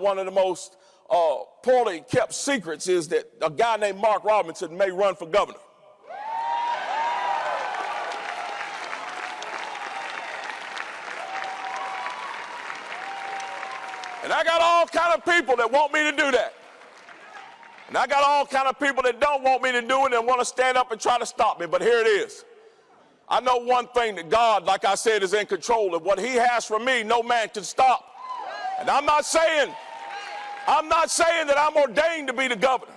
one of the most poorly kept secrets is that a guy named Mark Robinson may run for governor. And I got all kind of people that want me to do that. And I got all kind of people that don't want me to do it and want to stand up and try to stop me. But here it is. I know one thing, that God, like I said, is in control. And what he has for me, no man can stop. And I'm not saying that I'm ordained to be the governor.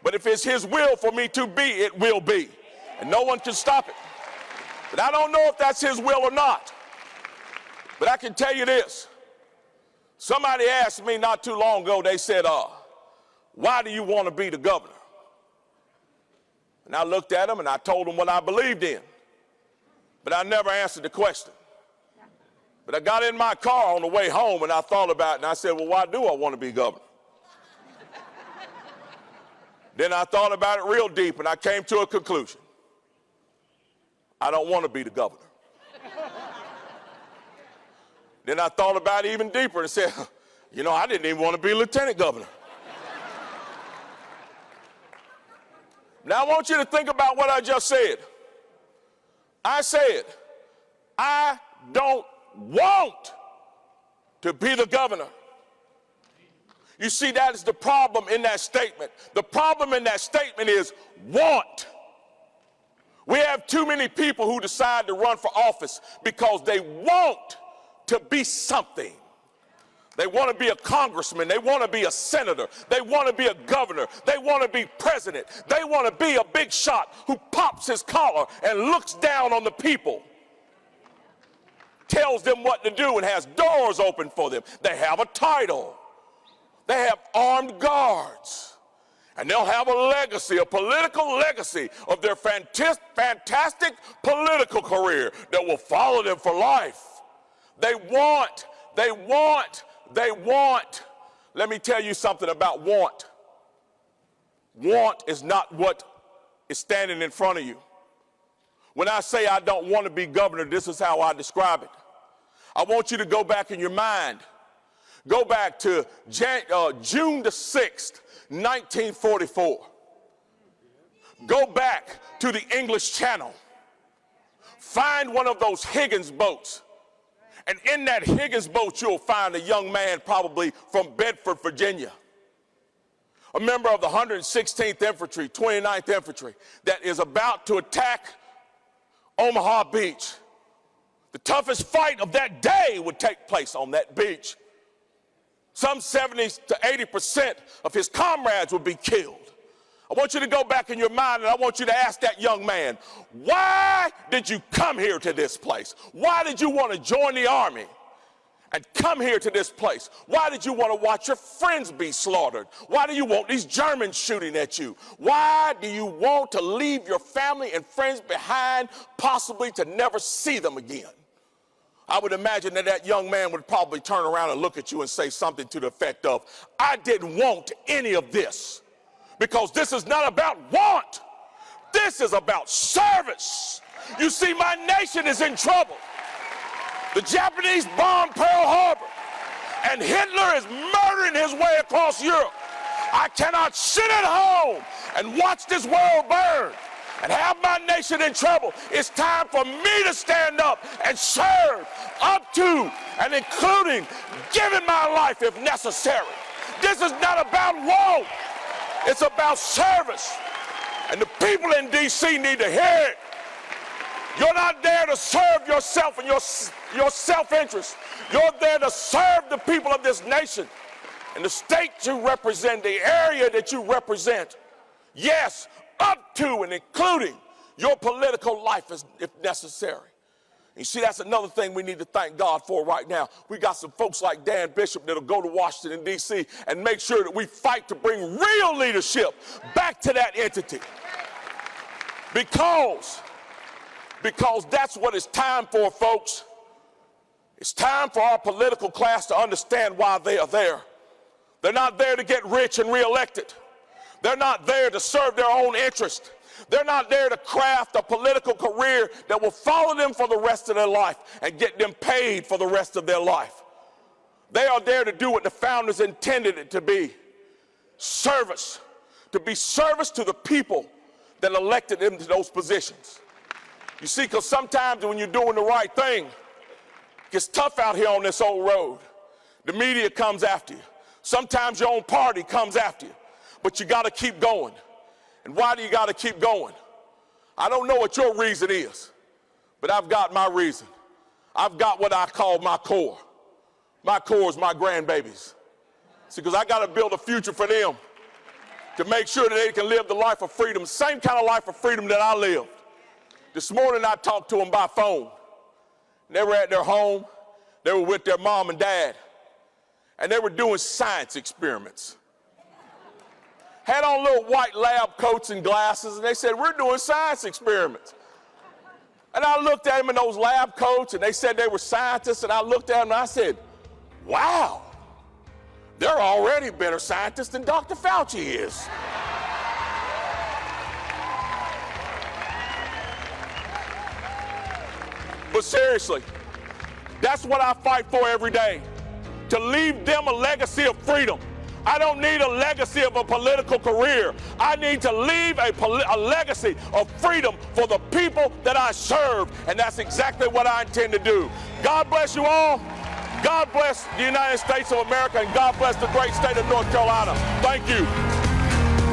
But if it's his will for me to be, it will be. And no one can stop it. But I don't know if that's his will or not. But I can tell you this. Somebody asked me not too long ago, they said, why do you want to be the governor? And I looked at them and I told them what I believed in. But I never answered the question. But I got in my car on the way home and I thought about it and I said, well, why do I want to be governor? Then I thought about it real deep and I came to a conclusion. I don't want to be the governor. Then I thought about it even deeper and said, you know, I didn't even want to be lieutenant governor. Now I want you to think about what I just said. I said, I don't want to be the governor. You see, that is the problem in that statement. The problem in that statement is want. We have too many people who decide to run for office because they want to be something. They want to be a congressman. They want to be a senator. They want to be a governor. They want to be president. They want to be a big shot who pops his collar and looks down on the people, tells them what to do and has doors open for them. They have a title. They have armed guards. And they'll have a legacy, a political legacy of their fantastic political career that will follow them for life. They want. Let me tell you something about want. Want is not what is standing in front of you. When I say I don't want to be governor, this is how I describe it. I want you to go back in your mind. Go back to June the 6th, 1944. Go back to the English Channel. Find one of those Higgins boats. And in that Higgins boat, you'll find a young man probably from Bedford, Virginia, a member of the 116th Infantry, 29th Infantry, that is about to attack Omaha Beach. The toughest fight of that day would take place on that beach. Some 70 to 80% of his comrades would be killed. I want you to go back in your mind and I want you to ask that young man, why did you come here to this place? Why did you want to join the army and come here to this place? Why did you want to watch your friends be slaughtered? Why do you want these Germans shooting at you? Why do you want to leave your family and friends behind, possibly to never see them again? I would imagine that that young man would probably turn around and look at you and say something to the effect of, I didn't want any of this. Because this is not about want. This is about service. You see, my nation is in trouble. The Japanese bombed Pearl Harbor, and Hitler is murdering his way across Europe. I cannot sit at home and watch this world burn and have my nation in trouble. It's time for me to stand up and serve up to and including giving my life if necessary. This is not about want. It's about service. And the people in D.C. need to hear it. You're not there to serve yourself and your self-interest. You're there to serve the people of this nation and the state you represent, the area that you represent. Yes, up to and including your political life if necessary. You see, that's another thing we need to thank God for right now. We got some folks like Dan Bishop that'll go to Washington, D.C. and make sure that we fight to bring real leadership back to that entity. Because that's what it's time for, folks. It's time for our political class to understand why they are there. They're not there to get rich and reelected. They're not there to serve their own interest. They're not there to craft a political career that will follow them for the rest of their life and get them paid for the rest of their life. They are there to do what the founders intended it to be. Service. To be service to the people that elected them to those positions. You see, because sometimes when you're doing the right thing, it gets tough out here on this old road. The media comes after you. Sometimes your own party comes after you. But you got to keep going. And why do you got to keep going? I don't know what your reason is, but I've got my reason. I've got what I call my core. My core is my grandbabies. See, because I got to build a future for them to make sure that they can live the life of freedom, same kind of life of freedom that I lived. This morning I talked to them by phone. They were at their home. They were with their mom and dad. And they were doing science experiments. Had on little white lab coats and glasses, and they said, we're doing science experiments. And I looked at them in those lab coats, and they said they were scientists, and I looked at them and I said, wow, they're already better scientists than Dr. Fauci is. But seriously, that's what I fight for every day, to leave them a legacy of freedom. I don't need a legacy of a political career. I need to leave a legacy of freedom for the people that I serve, and that's exactly what I intend to do. God bless you all. God bless the United States of America, and God bless the great state of North Carolina. Thank you.